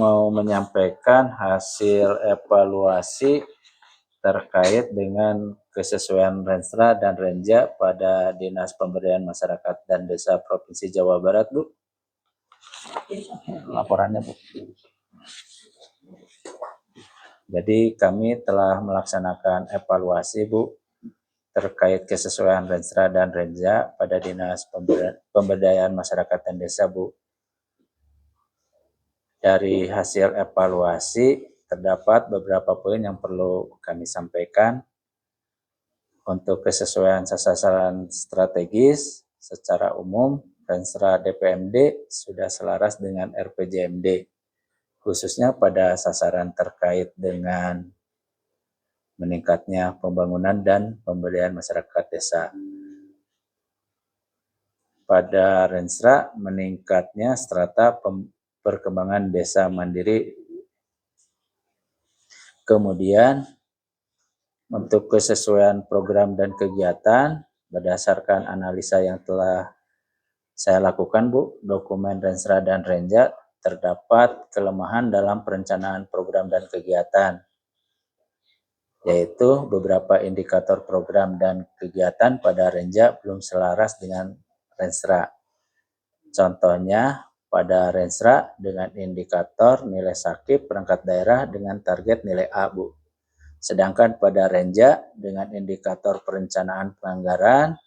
mau menyampaikan hasil evaluasi terkait dengan kesesuaian Renstra dan Renja pada Dinas Pemberdayaan Masyarakat dan Desa Provinsi Jawa Barat, Bu. Laporannya, Bu. Jadi kami telah melaksanakan evaluasi, Bu, terkait kesesuaian Renstra dan Renja pada Dinas Pemberdayaan Masyarakat dan Desa, Bu. Dari hasil evaluasi terdapat beberapa poin yang perlu kami sampaikan. Untuk kesesuaian sasaran strategis secara umum, Renstra DPMD sudah selaras dengan RPJMD, khususnya pada sasaran terkait dengan meningkatnya pembangunan dan pemberdayaan masyarakat desa. Pada Renstra, meningkatnya strata perkembangan desa mandiri. Kemudian, untuk kesesuaian program dan kegiatan, berdasarkan analisa yang telah saya lakukan, Bu, dokumen Renstra dan Renja terdapat kelemahan dalam perencanaan program dan kegiatan, yaitu beberapa indikator program dan kegiatan pada Renja belum selaras dengan Renstra. Contohnya, pada Renstra dengan indikator nilai sakit perangkat daerah dengan target nilai A, Bu. Sedangkan pada Renja dengan indikator perencanaan penganggaran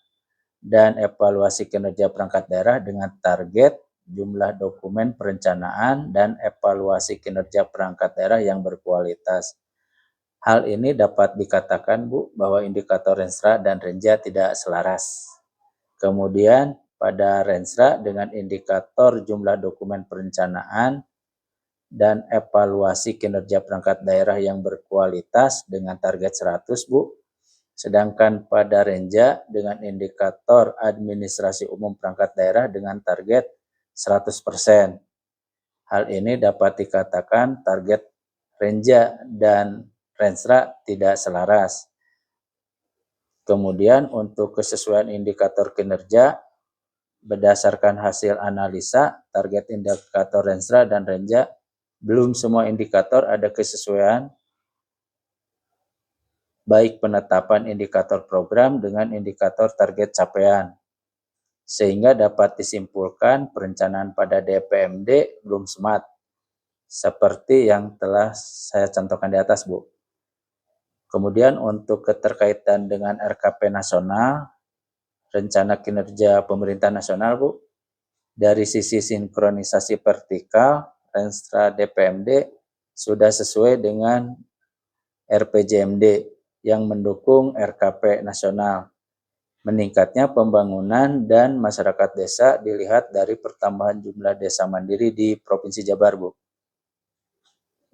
dan evaluasi kinerja perangkat daerah dengan target jumlah dokumen perencanaan dan evaluasi kinerja perangkat daerah yang berkualitas. Hal ini dapat dikatakan, Bu, bahwa indikator Renstra dan Renja tidak selaras. Kemudian pada Renstra dengan indikator jumlah dokumen perencanaan dan evaluasi kinerja perangkat daerah yang berkualitas dengan target 100, Bu. Sedangkan pada Renja dengan indikator administrasi umum perangkat daerah dengan target 100%. Hal ini dapat dikatakan target Renja dan Renstra tidak selaras. Kemudian untuk kesesuaian indikator kinerja, berdasarkan hasil analisa, target indikator Renstra dan Renja belum semua indikator ada kesesuaian, baik penetapan indikator program dengan indikator target capaian, sehingga dapat disimpulkan perencanaan pada DPMD belum smart, seperti yang telah saya contohkan di atas, Bu. Kemudian untuk keterkaitan dengan RKP nasional, rencana kinerja pemerintah nasional, Bu, dari sisi sinkronisasi vertikal, Renstra DPMD sudah sesuai dengan RPJMD yang mendukung RKP nasional. Meningkatnya pembangunan dan masyarakat desa dilihat dari pertambahan jumlah desa mandiri di Provinsi Jabar, Bu.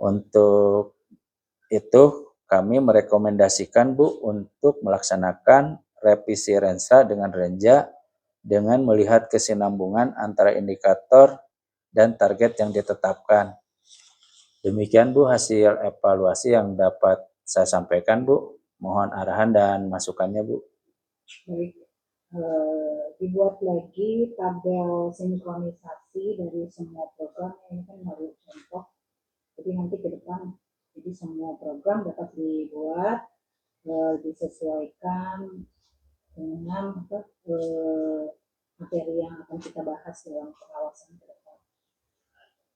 Untuk itu kami merekomendasikan, Bu, untuk melaksanakan revisi Renstra dengan Renja dengan melihat kesinambungan antara indikator dan target yang ditetapkan. Demikian, Bu, hasil evaluasi yang dapat saya sampaikan, Bu. Mohon arahan dan masukannya, Bu. Baik, dibuat lagi tabel sinkronisasi dari semua program, ini kan baru contoh. Jadi nanti ke depan, jadi semua program dapat dibuat, disesuaikan dengan materi yang akan kita bahas dalam pengawasan ke depan.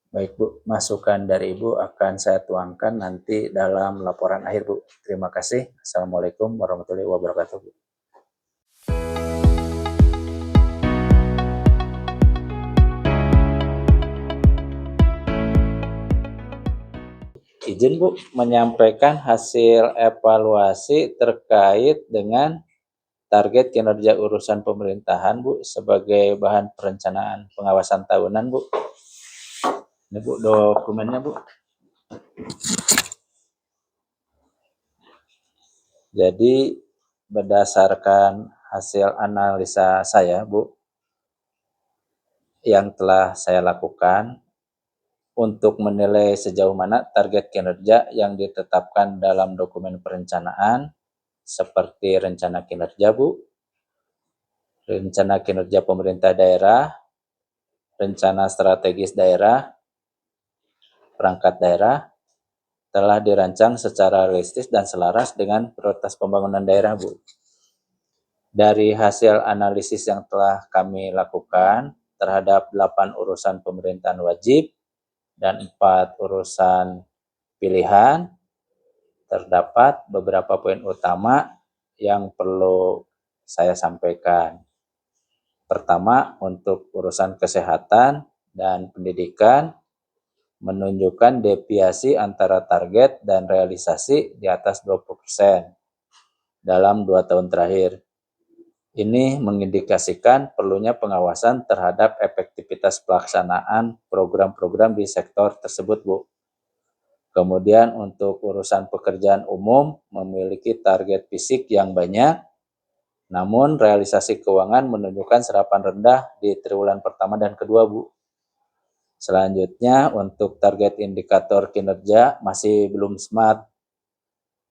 Baik, Bu, masukan dari Ibu akan saya tuangkan nanti dalam laporan akhir, Bu. Terima kasih. Assalamualaikum warahmatullahi wabarakatuh, Bu. Izin, Bu, menyampaikan hasil evaluasi terkait dengan target kinerja urusan pemerintahan, Bu, sebagai bahan perencanaan pengawasan tahunan, Bu. Ini, Bu, dokumennya, Bu. Jadi berdasarkan hasil analisa saya, Bu, yang telah saya lakukan untuk menilai sejauh mana target kinerja yang ditetapkan dalam dokumen perencanaan seperti rencana kinerja, Bu, rencana kinerja pemerintah daerah, rencana strategis daerah, perangkat daerah telah dirancang secara realistis dan selaras dengan prioritas pembangunan daerah, Bu. Dari hasil analisis yang telah kami lakukan terhadap 8 urusan pemerintahan wajib dan 4 urusan pilihan, terdapat beberapa poin utama yang perlu saya sampaikan. Pertama, untuk urusan kesehatan dan pendidikan, menunjukkan deviasi antara target dan realisasi di atas 20% dalam 2 tahun terakhir. Ini mengindikasikan perlunya pengawasan terhadap efektivitas pelaksanaan program-program di sektor tersebut, Bu. Kemudian untuk urusan pekerjaan umum memiliki target fisik yang banyak, namun realisasi keuangan menunjukkan serapan rendah di triwulan pertama dan kedua, Bu. Selanjutnya untuk target indikator kinerja masih belum smart,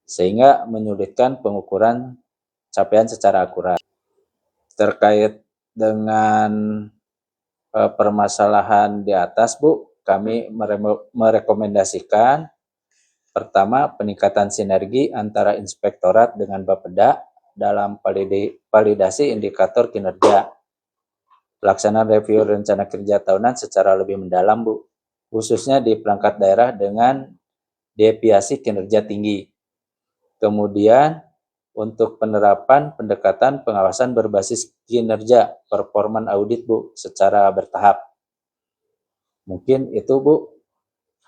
sehingga menyulitkan pengukuran capaian secara akurat. Terkait dengan permasalahan di atas, Bu, kami merekomendasikan pertama, peningkatan sinergi antara inspektorat dengan Bapeda dalam validasi indikator kinerja. Pelaksanaan review rencana kerja tahunan secara lebih mendalam, Bu, khususnya di perangkat daerah dengan deviasi kinerja tinggi. Kemudian, untuk penerapan pendekatan pengawasan berbasis kinerja, performance audit, Bu, secara bertahap. Mungkin itu, Bu,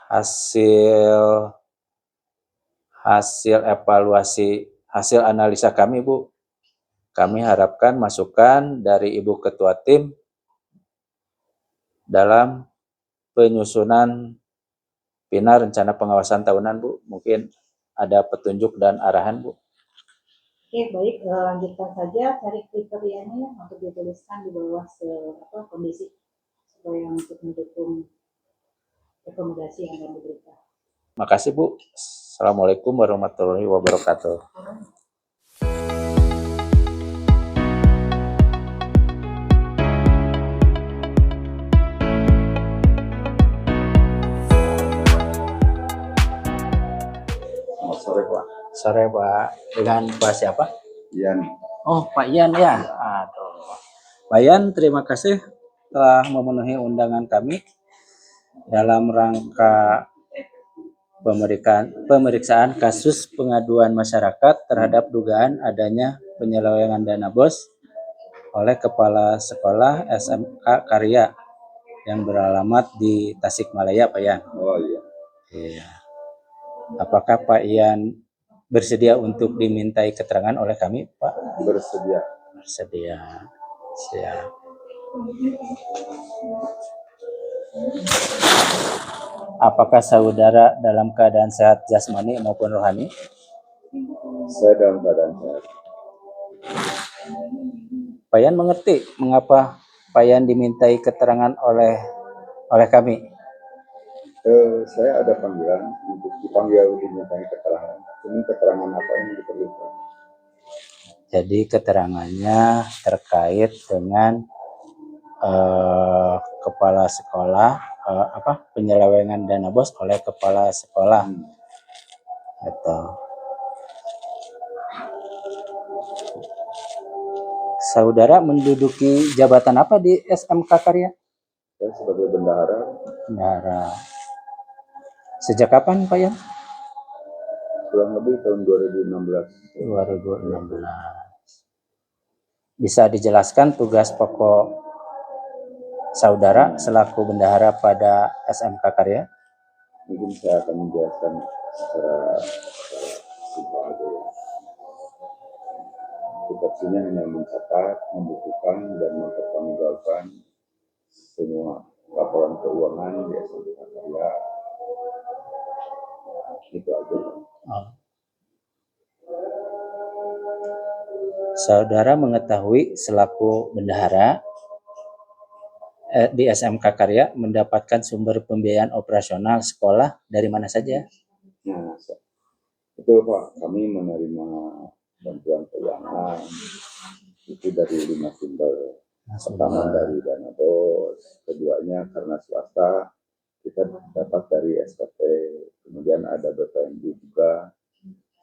hasil evaluasi, hasil analisa kami, Bu. Kami harapkan masukan dari Ibu Ketua Tim dalam penyusunan PINA rencana pengawasan tahunan, Bu. Mungkin ada petunjuk dan arahan, Bu. Oke, baik, lanjutkan saja cari kriterianya untuk dituliskan di bawah kondisi supaya untuk mendukung rekomendasi yang akan diberikan. Makasih, Bu. Assalamualaikum warahmatullahi wabarakatuh. Sore Pak. Sore, Pak. Dengan Pak siapa? Ian. Oh, Pak Ian ya. Aduh. Pak Ian, terima kasih telah memenuhi undangan kami dalam rangka pemeriksaan kasus pengaduan masyarakat terhadap dugaan adanya penyelewengan dana BOS oleh Kepala Sekolah SMK Karya yang beralamat di Tasikmalaya, Pak Ian. Oh iya. Iya. Apakah Pak Ian bersedia untuk dimintai keterangan oleh kami, Pak? Bersedia. Bersedia. Siap. Apakah saudara dalam keadaan sehat jasmani maupun rohani? Saya dalam keadaan sehat. Pak Ian mengerti mengapa Pak Ian dimintai keterangan oleh kami? Saya ada panggilan untuk dipanggil dimintai keterangan. Ini keterangan apa yang diperlukan? Jadi keterangannya terkait dengan kepala sekolah, penyelewengan dana BOS oleh kepala sekolah. Gitu. Saudara menduduki jabatan apa di SMK Karya? Saya sebagai bendahara. Bendahara. Sejak kapan, Pak Ian? Kurang lebih tahun 2016. 2016. Bisa dijelaskan tugas pokok saudara selaku bendahara pada SMK Karya? Mungkin saya akan menjelaskan secara simpel aja ya. Tupoksinya hanya mencatat, membukukan, dan mempertanggungjawabkan semua laporan keuangan di SMK Karya. Itu aja. Oh. Saudara mengetahui selaku bendahara di SMK Karya mendapatkan sumber pembiayaan operasional sekolah dari mana saja? Nah, betul Pak, kami menerima bantuan keuangan itu dari 5 sumber. Pertama dari dana BOS, keduanya karena swasta, kita dapat dari SPP, kemudian ada BPMU juga,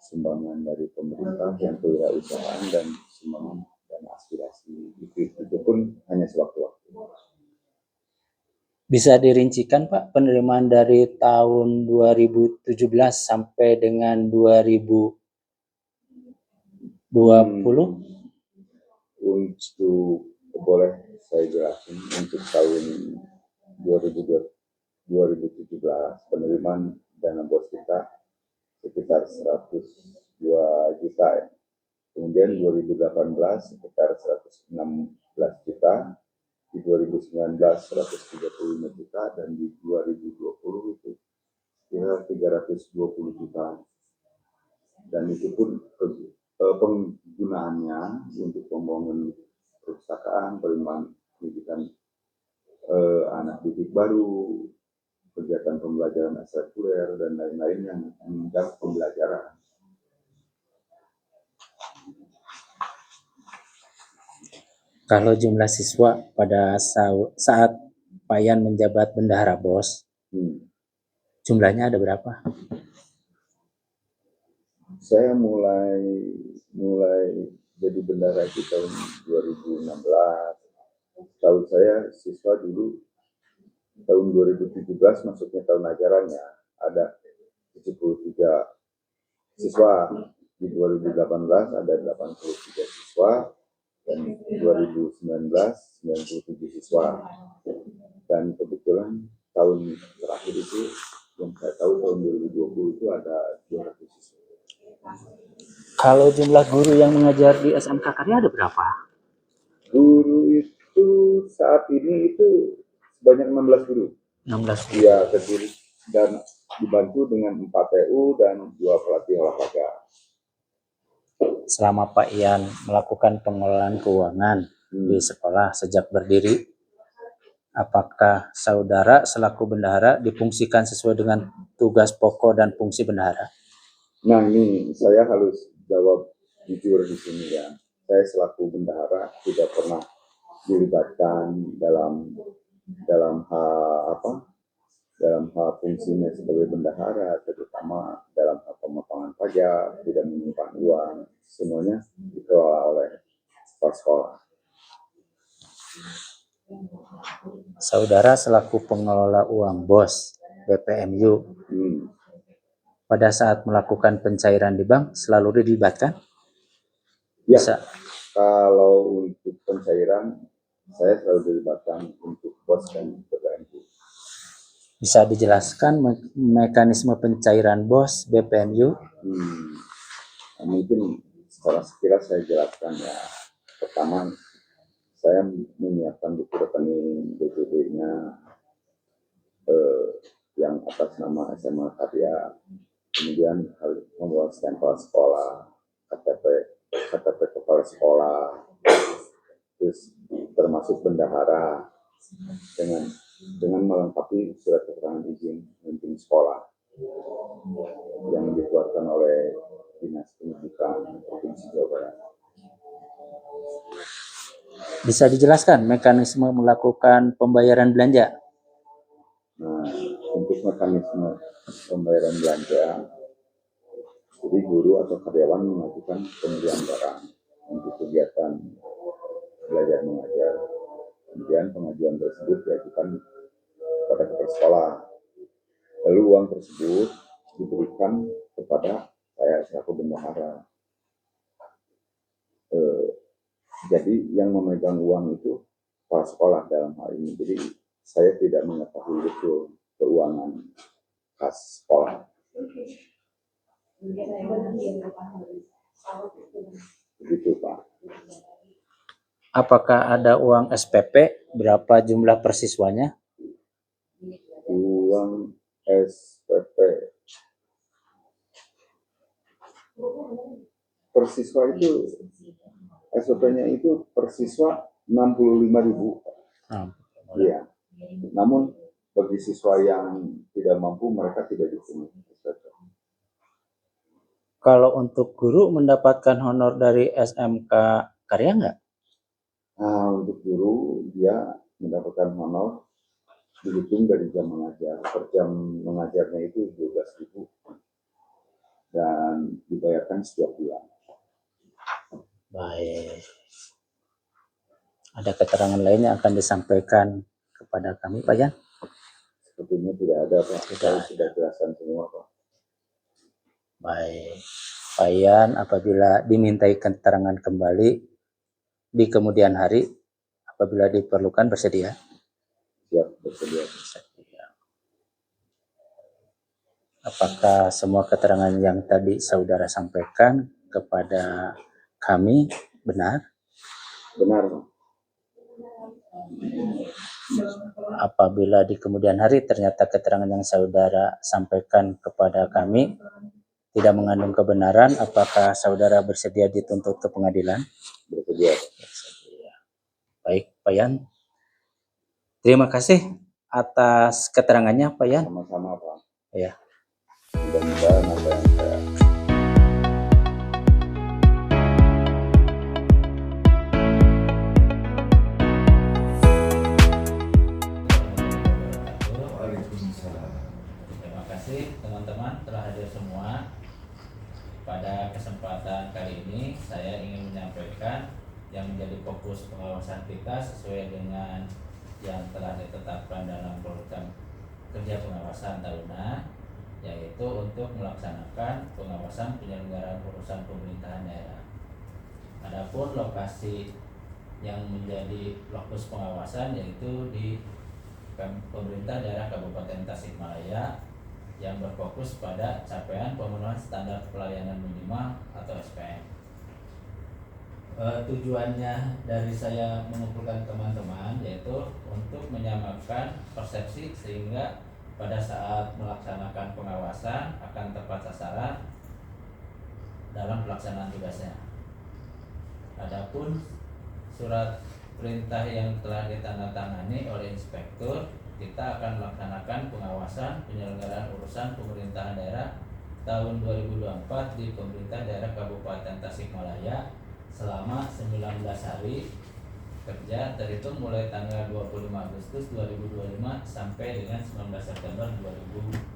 sumbangan dari pemerintah yang kewirausahaan dan sumbangan dan aspirasi itu pun hanya sewaktu-waktu. Bisa dirincikan Pak penerimaan dari tahun 2017 sampai dengan 2020? Untuk boleh saya jelasin untuk tahun 2017 penerimaan dana bos kita sekitar 102 juta ya. Kemudian 2018 sekitar 116 juta, di 2019 135 juta, dan di 2020 itu kira 320 juta. Dan itu pun penggunaannya untuk pembangunan perpustakaan, penerimaan pendidikan anak didik baru, kegiatan pembelajaran ekstrakurikuler dan lain-lain yang menunjang pembelajaran. Kalau jumlah siswa pada saat Pak Yan menjabat bendahara BOS, jumlahnya ada berapa? Saya mulai jadi bendahara di tahun 2016. Tahu saya siswa dulu tahun 2017 masuknya tahun ajarannya ada 73 siswa, di 2018 ada 83 siswa, dan 2019 97 siswa. Dan kebetulan tahun terakhir itu yang saya tahu tahun 2020 itu ada 200 siswa. Kalau jumlah guru yang mengajar di SMK Karya ada berapa? Guru itu saat ini itu sebanyak 16 guru. 16 guru. Iya, terdiri dan dibantu dengan 4 TU dan 2 pelatih olahraga. Selama Pak Yan melakukan pengelolaan keuangan di sekolah sejak berdiri, apakah saudara selaku bendahara difungsikan sesuai dengan tugas pokok dan fungsi bendahara? Nah, ini saya harus jawab jujur di sini ya. Saya selaku bendahara tidak pernah dilibatkan dalam hal fungsinya sebagai bendahara, terutama dalam hal pemotongan pajak, tidak menyimpan uang, semuanya dikelola oleh kepala sekolah. Saudara selaku pengelola uang BOS BPMU, pada saat melakukan pencairan di bank selalu dilibatkan? Ya, Bisa. Kalau untuk pencairan saya selalu dilibatkan untuk BOS dan BPMU. Bisa dijelaskan mekanisme pencairan BOS BPMU? Mungkin secara sekilas saya jelaskan ya. Pertama, saya menyiapkan buku rekening BPD-nya yang atas nama SMA Karya. Kemudian membuat stempel sekolah, KTP kepala sekolah, terus termasuk bendahara dengan melengkapi surat keterangan izin memimpin sekolah yang dikeluarkan oleh Dinas Pendidikan Provinsi Jawa Barat. Bisa dijelaskan mekanisme melakukan pembayaran belanja? Nah, untuk mekanisme pembayaran belanja, jadi guru atau karyawan mengajukan pembelian barang untuk kegiatan belajar mengajar. Kemudian pengajuan tersebut diajukan kepada kepala sekolah. Lalu uang tersebut diberikan kepada saya selaku bendahara. Jadi yang memegang uang itu kepala sekolah dalam hal ini. Jadi saya tidak mengetahui betul keuangan kas sekolah. Begitu Pak. Apakah ada uang SPP? Berapa jumlah persiswanya? Uang SPP persiswa itu SPP-nya itu persiswa 65.000. Iya. Namun bagi siswa yang tidak mampu mereka tidak dipungut SPP. Kalau untuk guru mendapatkan honor dari SMK Karya nggak? Nah, untuk guru dia mendapatkan honor dihitung dari jam mengajar. Per jam mengajarnya itu 12.000 dan dibayarkan setiap bulan. Baik. Ada keterangan lain yang akan disampaikan kepada kami, Pak Yan? Sepertinya tidak ada, Pak. Tidak Saya ada. sudah jelaskan semua, Pak. Baik. Pak Yan, apabila dimintai keterangan kembali di kemudian hari, apabila diperlukan bersedia? Siap, bersedia. Apakah semua keterangan yang tadi saudara sampaikan kepada kami benar? Benar, Pak. Apabila di kemudian hari ternyata keterangan yang saudara sampaikan kepada kami tidak mengandung kebenaran, apakah saudara bersedia dituntut ke pengadilan? Bersedia. Bersedia. Baik, Pak Yan. Terima kasih atas keterangannya, Pak Yan. Sama-sama, Pak. Ya. Mudah-mudahan apa yang saya Terima kasih teman-teman telah hadir semua. Pada kesempatan kali ini saya ingin menyampaikan yang menjadi fokus pengawasan kita sesuai dengan yang telah ditetapkan dalam program kerja pengawasan tahunan, yaitu untuk melaksanakan pengawasan penyelenggaraan urusan pemerintahan daerah. Adapun lokasi yang menjadi lokus pengawasan yaitu di pemerintah daerah Kabupaten Tasikmalaya yang berfokus pada capaian pemenuhan standar pelayanan minimal atau SPM. Tujuannya dari saya mengumpulkan teman-teman yaitu untuk menyamakan persepsi sehingga pada saat melaksanakan pengawasan akan tepat sasaran dalam pelaksanaan tugasnya. Adapun surat perintah yang telah ditandatangani oleh inspektur, kita akan melaksanakan pengawasan penyelenggaraan urusan pemerintahan daerah tahun 2024 di pemerintah daerah Kabupaten Tasikmalaya selama 19 hari kerja terhitung mulai tanggal 25 Agustus 2025 sampai dengan 19 September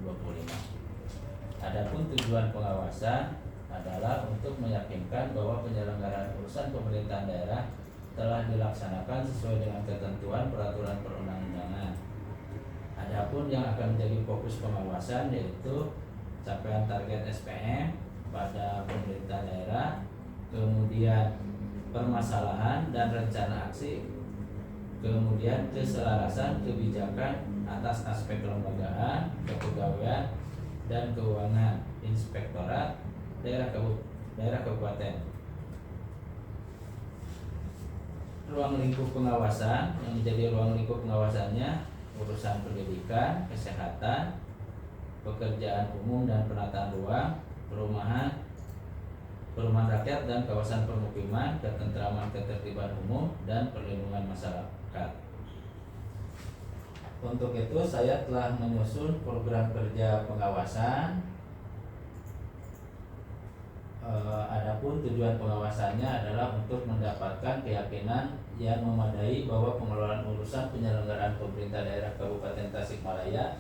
2025. Adapun tujuan pengawasan adalah untuk meyakinkan bahwa penyelenggaraan urusan pemerintahan daerah telah dilaksanakan sesuai dengan ketentuan peraturan perundang-undangan. Adapun yang akan menjadi fokus pengawasan yaitu capaian target SPM pada pemerintah daerah, kemudian permasalahan dan rencana aksi, kemudian keselarasan kebijakan atas aspek kelembagaan, kepegawaian, dan keuangan inspektorat daerah kabupaten. Ruang lingkup pengawasan yang menjadi ruang lingkup pengawasannya urusan pendidikan, kesehatan, pekerjaan umum dan penataan ruang, perumahan rakyat dan kawasan permukiman, ketentraman ketertiban umum dan perlindungan masyarakat. Untuk itu saya telah menyusun program kerja pengawasan. Adapun tujuan pengawasannya adalah untuk mendapatkan keyakinan yang memadai bahwa pengelolaan urusan penyelenggaraan pemerintah daerah Kabupaten Tasikmalaya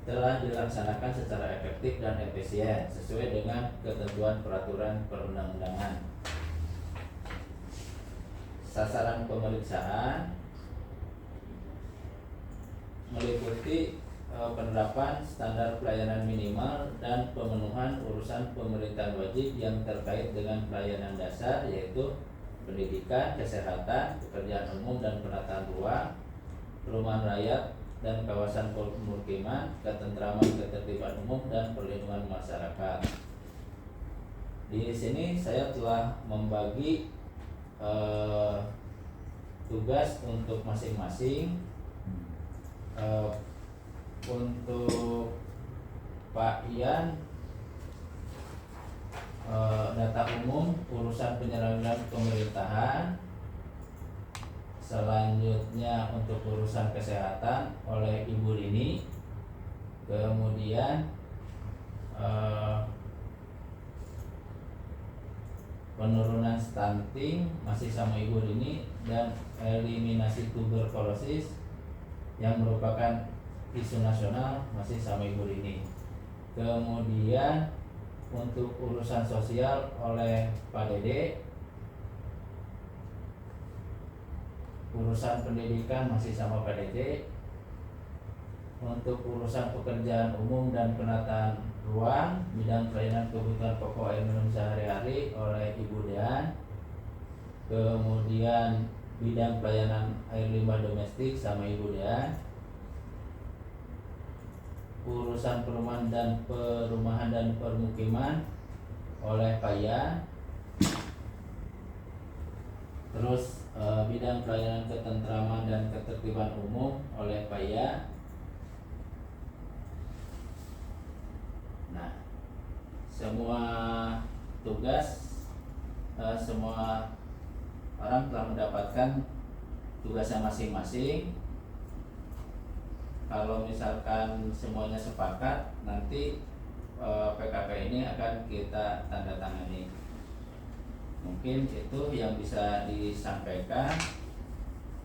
telah dilaksanakan secara efektif dan efisien sesuai dengan ketentuan peraturan perundang-undangan. Sasaran pemeriksaan meliputi penerapan standar pelayanan minimal dan pemenuhan urusan pemerintahan wajib yang terkait dengan pelayanan dasar yaitu pendidikan, kesehatan, pekerjaan umum dan penataan ruang, perumahan rakyat dan kawasan permukiman, ketentraman ketertiban umum dan perlindungan masyarakat. Di sini saya telah membagi tugas untuk masing-masing. Untuk Pak Ian, data umum urusan penyelenggaraan pemerintahan. Selanjutnya untuk urusan kesehatan oleh Ibu Rini. Kemudian penurunan stunting masih sama Ibu Rini dan eliminasi tuberkulosis yang merupakan isu nasional masih sama Ibu Rini. Kemudian untuk urusan sosial oleh Pak Dede, urusan pendidikan masih sama Pak Dede, untuk urusan pekerjaan umum dan penataan ruang bidang pelayanan kebutuhan pokok air minum sehari-hari oleh Ibu Dean. Kemudian bidang pelayanan air limbah domestik sama Ibu Dean. Urusan perumahan dan permukiman oleh Pak Yan. Terus bidang pelayanan ketentraman dan ketertiban umum oleh Pak Yan. Nah, semua tugas, semua orang telah mendapatkan tugasnya masing-masing. Kalau misalkan semuanya sepakat, nanti PKP ini akan kita tanda tangani. Mungkin itu yang bisa disampaikan.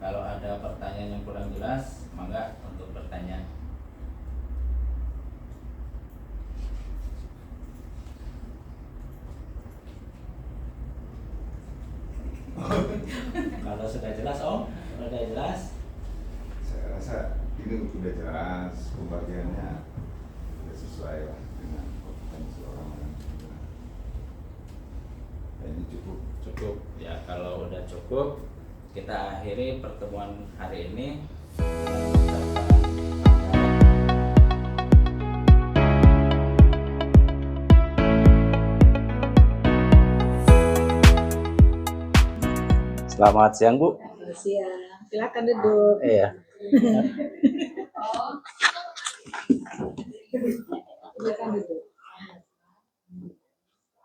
Kalau ada pertanyaan yang kurang jelas, mangga untuk bertanya. Kalau sudah jelas, Om, sudah jelas. Saya rasa ini sudah jelas, pembagiannya sudah sesuai lah dengan kompetensi orang-orang. Ini Cukup ya. Kalau udah cukup, kita akhiri pertemuan hari ini. Selamat siang, Bu. Siang, silakan duduk. Iya. Silakan duduk.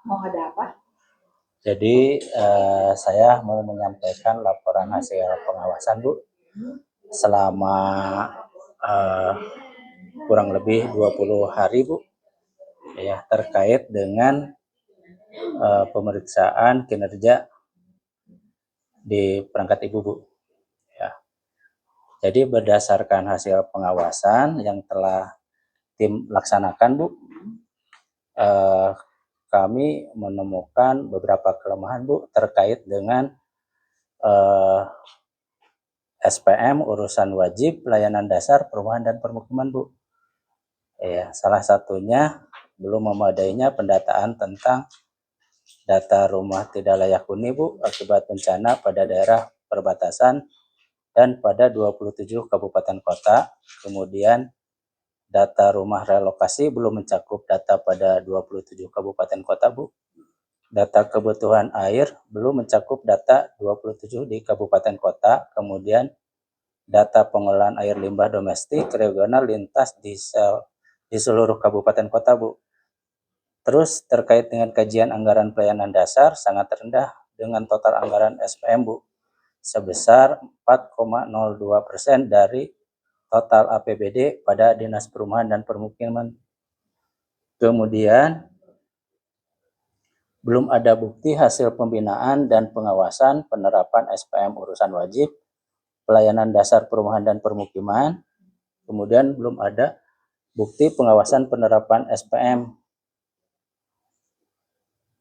Mau ada apa? Jadi saya mau menyampaikan laporan hasil pengawasan, Bu, selama kurang lebih 20 hari, Bu, ya, terkait dengan pemeriksaan kinerja di perangkat Ibu, Bu. Ya. Jadi berdasarkan hasil pengawasan yang telah tim laksanakan, Bu, kami menemukan beberapa kelemahan, Bu, terkait dengan SPM urusan wajib pelayanan dasar perumahan dan permukiman, Bu. Ya, salah satunya belum memadainya pendataan tentang data rumah tidak layak huni, Bu, akibat bencana pada daerah perbatasan dan pada 27 kabupaten kota. Kemudian data rumah relokasi belum mencakup data pada 27 kabupaten kota, Bu. Data kebutuhan air belum mencakup data 27 di kabupaten kota. Kemudian data pengolahan air limbah domestik regional lintas di seluruh kabupaten kota, Bu. Terus terkait dengan kajian anggaran pelayanan dasar sangat rendah dengan total anggaran SPM, Bu, sebesar 4,02% dari total APBD pada Dinas Perumahan dan Permukiman. Kemudian belum ada bukti hasil pembinaan dan pengawasan penerapan SPM urusan wajib pelayanan dasar perumahan dan permukiman. Kemudian belum ada bukti pengawasan penerapan SPM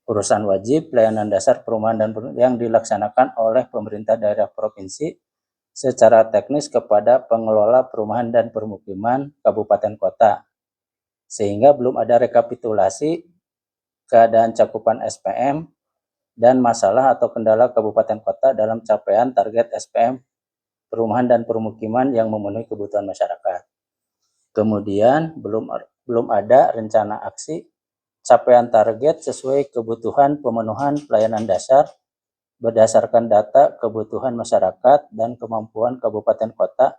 urusan wajib pelayanan dasar perumahan dan permukiman yang dilaksanakan oleh pemerintah daerah provinsi secara teknis kepada pengelola perumahan dan permukiman kabupaten kota, sehingga belum ada rekapitulasi keadaan cakupan SPM dan masalah atau kendala kabupaten kota dalam capaian target SPM perumahan dan permukiman yang memenuhi kebutuhan masyarakat. Kemudian belum ada rencana aksi capaian target sesuai kebutuhan pemenuhan pelayanan dasar berdasarkan data kebutuhan masyarakat dan kemampuan kabupaten kota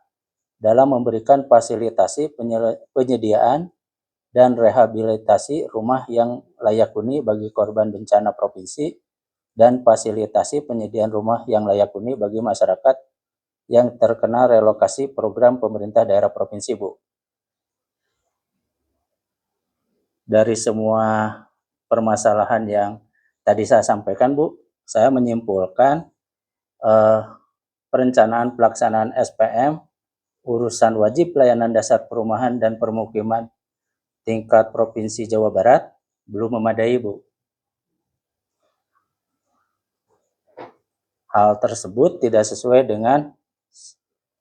dalam memberikan fasilitasi penyediaan dan rehabilitasi rumah yang layak huni bagi korban bencana provinsi dan fasilitasi penyediaan rumah yang layak huni bagi masyarakat yang terkena relokasi program pemerintah daerah provinsi, Bu. Dari semua permasalahan yang tadi saya sampaikan, Bu, saya menyimpulkan perencanaan pelaksanaan SPM urusan wajib pelayanan dasar perumahan dan permukiman tingkat Provinsi Jawa Barat belum memadai, Bu. Hal tersebut tidak sesuai dengan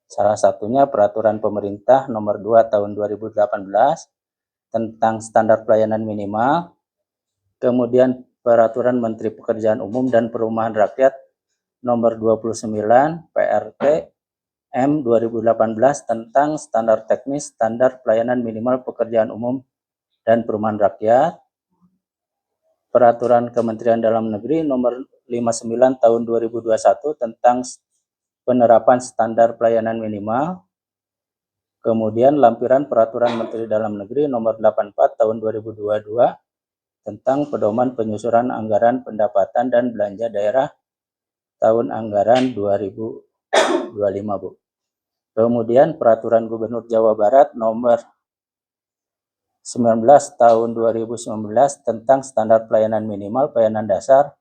salah satunya Peraturan Pemerintah Nomor 2 Tahun 2018 tentang standar pelayanan minimal, kemudian Peraturan Menteri Pekerjaan Umum dan Perumahan Rakyat Nomor 29 PRT M 2018 tentang standar teknis standar pelayanan minimal pekerjaan umum dan perumahan rakyat, Peraturan Kementerian Dalam Negeri Nomor 59 Tahun 2021 tentang penerapan standar pelayanan minimal, kemudian lampiran Peraturan Menteri Dalam Negeri Nomor 84 Tahun 2022 tentang pedoman penyusunan anggaran pendapatan dan belanja daerah tahun anggaran 2025, Bu. Kemudian Peraturan Gubernur Jawa Barat Nomor 19 Tahun 2019 tentang standar pelayanan minimal pelayanan dasar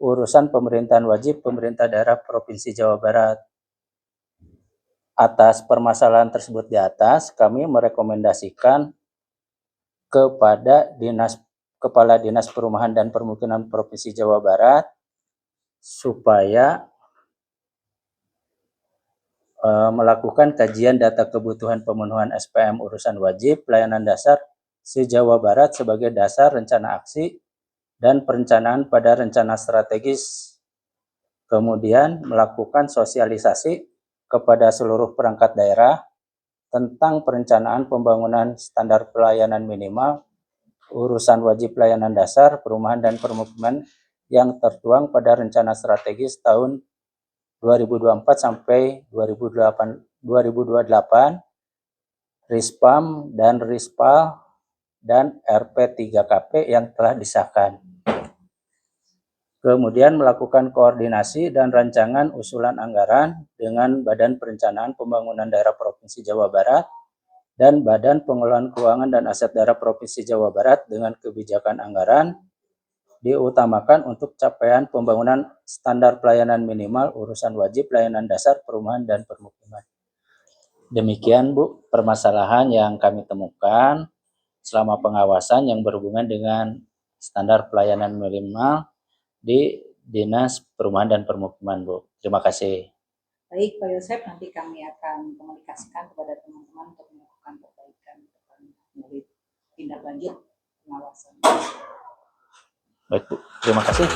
urusan pemerintahan wajib pemerintah daerah Provinsi Jawa Barat. Atas permasalahan tersebut di atas, kami merekomendasikan kepada Kepala Dinas Perumahan dan Permukiman Provinsi Jawa Barat supaya melakukan kajian data kebutuhan pemenuhan SPM urusan wajib pelayanan dasar se-Jawa Barat sebagai dasar rencana aksi dan perencanaan pada rencana strategis. Kemudian melakukan sosialisasi kepada seluruh perangkat daerah tentang perencanaan pembangunan standar pelayanan minimal urusan wajib pelayanan dasar perumahan dan permukiman yang tertuang pada rencana strategis tahun 2024 sampai 2028 Rispam dan Rispal dan RP3KP yang telah disahkan. Kemudian melakukan koordinasi dan rancangan usulan anggaran dengan Badan Perencanaan Pembangunan Daerah Provinsi Jawa Barat dan Badan Pengelolaan Keuangan dan Aset Daerah Provinsi Jawa Barat dengan kebijakan anggaran diutamakan untuk capaian pembangunan standar pelayanan minimal urusan wajib pelayanan dasar perumahan dan permukiman. Demikian, Bu, permasalahan yang kami temukan selama pengawasan yang berhubungan dengan standar pelayanan minimal di Dinas Perumahan dan Permukiman, Bu. Terima kasih. Baik, Pak Yosep, nanti kami akan komunikasikan kepada teman-teman untuk melakukan perbaikan dari tindak lanjut pengawasan. Baik, Bu. Terima kasih.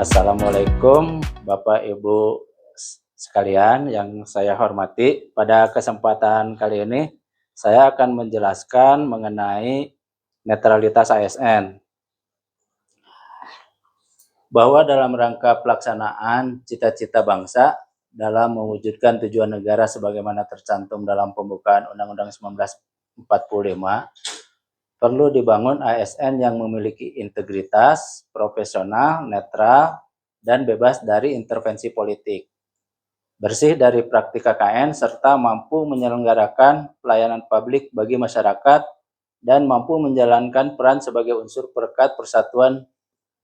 Assalamualaikum Bapak Ibu sekalian yang saya hormati. Pada kesempatan kali ini saya akan menjelaskan mengenai netralitas ASN. Bahwa dalam rangka pelaksanaan cita-cita bangsa dalam mewujudkan tujuan negara sebagaimana tercantum dalam pembukaan Undang-Undang 1945, perlu dibangun ASN yang memiliki integritas, profesional, netral, dan bebas dari intervensi politik, bersih dari praktik KKN, serta mampu menyelenggarakan pelayanan publik bagi masyarakat dan mampu menjalankan peran sebagai unsur perekat persatuan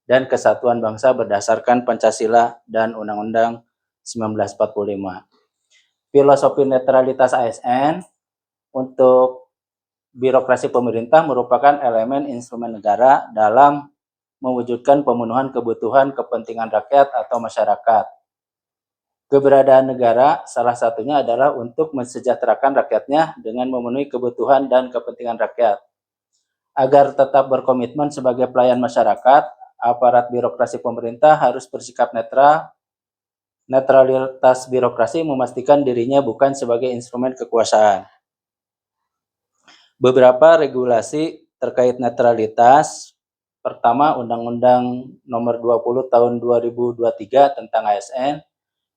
dan kesatuan bangsa berdasarkan Pancasila dan Undang-Undang 1945. Filosofi netralitas ASN untuk birokrasi pemerintah merupakan elemen instrumen negara dalam mewujudkan pemenuhan kebutuhan kepentingan rakyat atau masyarakat. Keberadaan negara salah satunya adalah untuk mensejahterakan rakyatnya dengan memenuhi kebutuhan dan kepentingan rakyat. Agar tetap berkomitmen sebagai pelayan masyarakat, aparat birokrasi pemerintah harus bersikap netral. Netralitas birokrasi memastikan dirinya bukan sebagai instrumen kekuasaan. Beberapa regulasi terkait netralitas. Pertama, Undang-Undang Nomor 20 Tahun 2023 tentang ASN.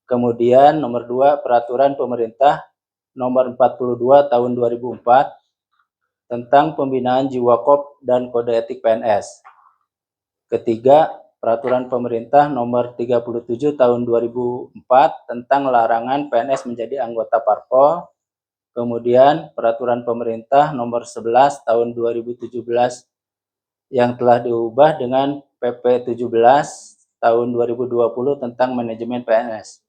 Kemudian nomor 2, Peraturan Pemerintah Nomor 42 Tahun 2004 tentang pembinaan Jiwakop dan Kode Etik PNS. Ketiga, Peraturan Pemerintah Nomor 37 Tahun 2004 tentang larangan PNS menjadi anggota parpol. Kemudian Peraturan Pemerintah Nomor 11 Tahun 2017 yang telah diubah dengan PP 17 tahun 2020 tentang manajemen PNS.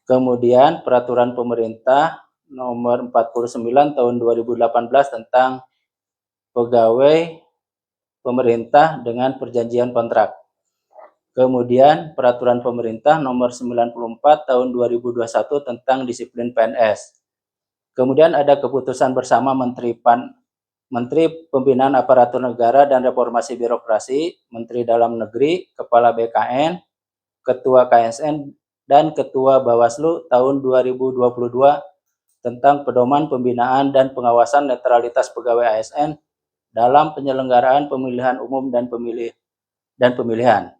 Kemudian peraturan pemerintah nomor 49 tahun 2018 tentang pegawai pemerintah dengan perjanjian kontrak. Kemudian peraturan pemerintah nomor 94 tahun 2021 tentang disiplin PNS. Kemudian ada keputusan bersama Menteri Pembinaan Aparatur Negara dan Reformasi Birokrasi, Menteri Dalam Negeri, Kepala BKN, Ketua KSN, dan Ketua Bawaslu tahun 2022 tentang pedoman pembinaan dan pengawasan netralitas pegawai ASN dalam penyelenggaraan pemilihan umum dan pemilihan,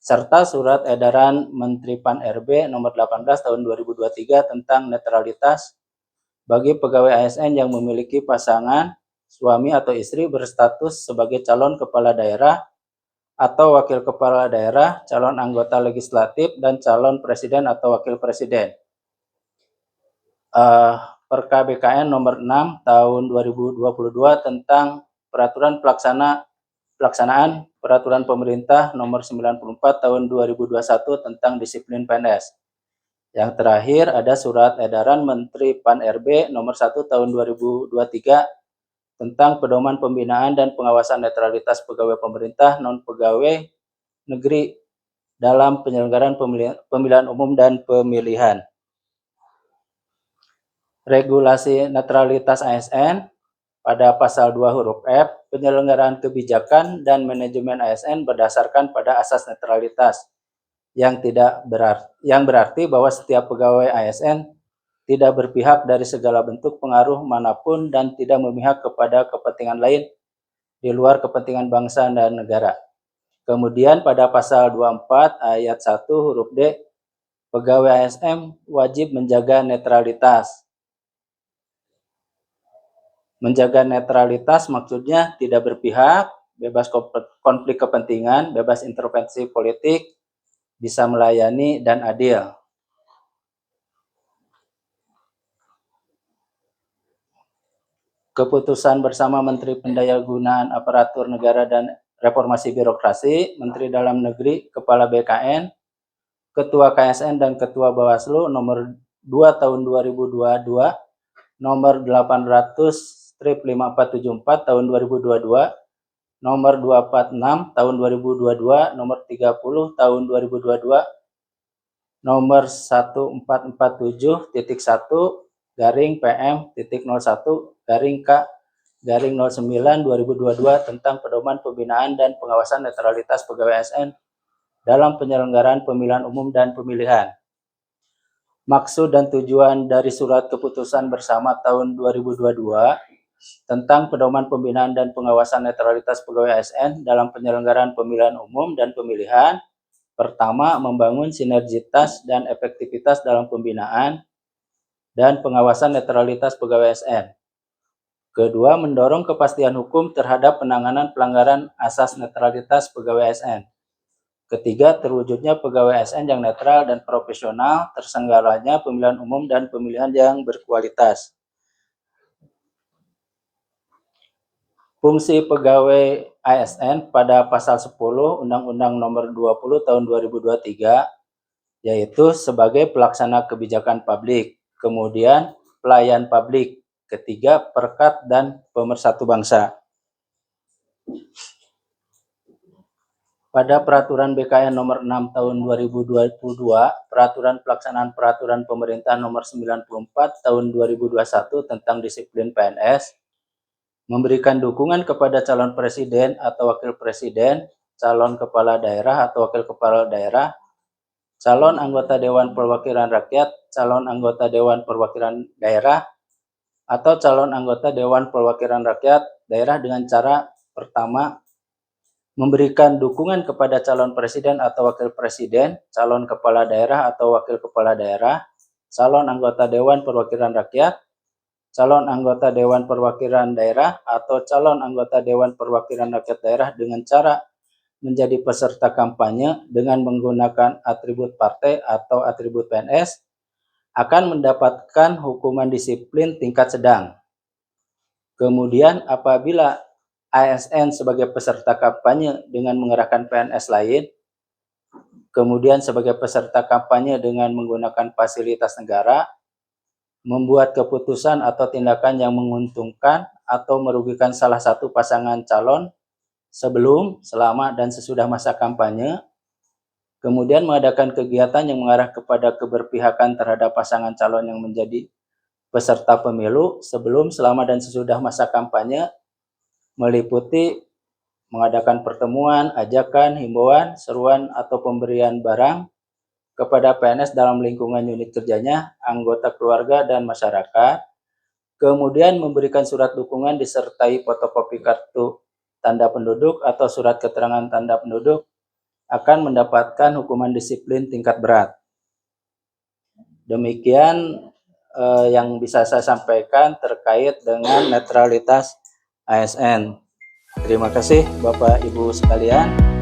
serta surat edaran Menteri Pan-RB nomor 18 tahun 2023 tentang netralitas bagi pegawai ASN yang memiliki pasangan, suami atau istri berstatus sebagai calon kepala daerah atau wakil kepala daerah, calon anggota legislatif, dan calon presiden atau wakil presiden. Perka BKN nomor 6 tahun 2022 tentang peraturan pelaksanaan peraturan pemerintah nomor 94 tahun 2021 tentang disiplin PNS. Yang terakhir ada surat edaran Menteri Pan-RB nomor 1 tahun 2023 tentang pedoman pembinaan dan pengawasan netralitas pegawai pemerintah non-pegawai negeri dalam penyelenggaraan pemilihan umum dan pemilihan. Regulasi netralitas ASN pada pasal 2 huruf F, penyelenggaraan kebijakan dan manajemen ASN berdasarkan pada asas netralitas yang berarti bahwa setiap pegawai ASN tidak berpihak dari segala bentuk pengaruh manapun dan tidak memihak kepada kepentingan lain di luar kepentingan bangsa dan negara. Kemudian pada pasal 24 ayat 1 huruf D, pegawai ASN wajib menjaga netralitas. Menjaga netralitas maksudnya tidak berpihak, bebas konflik kepentingan, bebas intervensi politik, bisa melayani, dan adil. Keputusan bersama Menteri Pendayagunaan Aparatur Negara dan Reformasi Birokrasi, Menteri Dalam Negeri, Kepala BKN, Ketua KSN, dan Ketua Bawaslu nomor 2 tahun 2022, nomor 800/5474 tahun 2022, nomor 246 tahun 2022, nomor 30 tahun 2022, nomor 1447.1/PM.01/K/09/2022 tentang pedoman pembinaan dan pengawasan netralitas pegawai ASN dalam penyelenggaraan pemilihan umum dan pemilihan. Maksud dan tujuan dari surat keputusan bersama tahun 2022 tentang pedoman pembinaan dan pengawasan netralitas pegawai ASN dalam penyelenggaraan pemilihan umum dan pemilihan. Pertama, membangun sinergitas dan efektivitas dalam pembinaan dan pengawasan netralitas pegawai ASN. Kedua, mendorong kepastian hukum terhadap penanganan pelanggaran asas netralitas pegawai ASN. Ketiga, terwujudnya pegawai ASN yang netral dan profesional, terselenggaranya pemilihan umum dan pemilihan yang berkualitas. Fungsi pegawai ASN pada pasal 10 Undang-Undang Nomor 20 Tahun 2023 yaitu sebagai pelaksana kebijakan publik, kemudian pelayan publik, ketiga perekat dan pemersatu bangsa. Pada Peraturan BKN Nomor 6 Tahun 2022, Peraturan Pelaksanaan Peraturan Pemerintah Nomor 94 Tahun 2021 tentang disiplin PNS, memberikan dukungan kepada calon presiden atau wakil presiden, calon kepala daerah atau wakil kepala daerah, calon anggota Dewan Perwakilan Rakyat, calon anggota Dewan Perwakilan Daerah, atau calon anggota Dewan Perwakilan Rakyat daerah dengan cara pertama, memberikan dukungan kepada calon presiden atau wakil presiden, calon kepala daerah atau wakil kepala daerah, calon anggota Dewan Perwakilan Rakyat, calon anggota Dewan Perwakilan Daerah, atau calon anggota Dewan Perwakilan Rakyat daerah dengan cara menjadi peserta kampanye dengan menggunakan atribut partai atau atribut PNS, akan mendapatkan hukuman disiplin tingkat sedang. Kemudian apabila ASN sebagai peserta kampanye dengan mengerahkan PNS lain, kemudian sebagai peserta kampanye dengan menggunakan fasilitas negara, membuat keputusan atau tindakan yang menguntungkan atau merugikan salah satu pasangan calon sebelum, selama, dan sesudah masa kampanye, kemudian mengadakan kegiatan yang mengarah kepada keberpihakan terhadap pasangan calon yang menjadi peserta pemilu sebelum, selama, dan sesudah masa kampanye, meliputi mengadakan pertemuan, ajakan, himbauan, seruan, atau pemberian barang kepada PNS dalam lingkungan unit kerjanya, anggota keluarga, dan masyarakat, kemudian memberikan surat dukungan disertai fotokopi kartu tanda penduduk atau surat keterangan tanda penduduk, akan mendapatkan hukuman disiplin tingkat berat. Demikian yang bisa saya sampaikan terkait dengan netralitas ASN. Terima kasih Bapak Ibu sekalian.